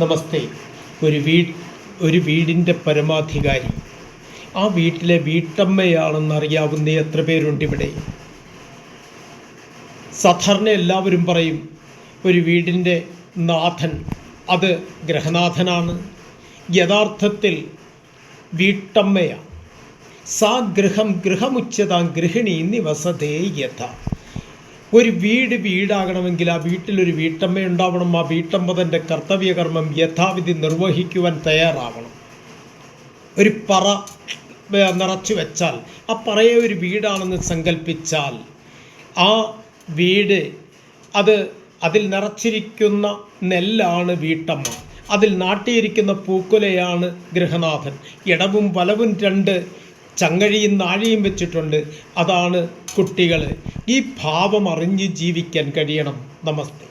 നമസ്തേ. ഒരു വീടിൻ്റെ പരമാധികാരി, ആ വീട്ടിലെ വീട്ടമ്മയാണെന്നറിയാവുന്ന എത്ര പേരുണ്ടിവിടെ? സാധാരണ എല്ലാവരും പറയും ഒരു വീടിൻ്റെ നാഥൻ അത് ഗൃഹനാഥനാണ്. യഥാർത്ഥത്തിൽ വീട്ടമ്മയാണ്. സാ ഗൃഹം ഗൃഹമുച്ചതാം ഗൃഹിണി നിവസതേ യഥ. ഒരു വീടാകണമെങ്കിൽ ആ വീട്ടിലൊരു വീട്ടമ്മ ഉണ്ടാവണം. ആ വീട്ടമ്മ തൻ്റെ കർത്തവ്യകർമ്മം യഥാവിധി നിർവഹിക്കുവാൻ തയ്യാറാവണം. ഒരു പറ നിറച്ചു വെച്ചാൽ ആ പറയെ ഒരു വീടാണെന്ന് സങ്കല്പിച്ചാൽ ആ വീട് അതിൽ നിറച്ചിരിക്കുന്ന നെല്ലാണ് വീട്ടമ്മ. അതിൽ നാട്ടിയിരിക്കുന്ന പൂക്കുലയാണ് ഗൃഹനാഥൻ. ഇടവും വലവും രണ്ട് ചങ്ങഴിയും നാഴിയും വെച്ചിട്ടുണ്ട്. അതാണ് കുട്ടികൾ. ഈ ഭാവം അറിഞ്ഞ് ജീവിക്കാൻ കഴിയണം. നമസ്തേ.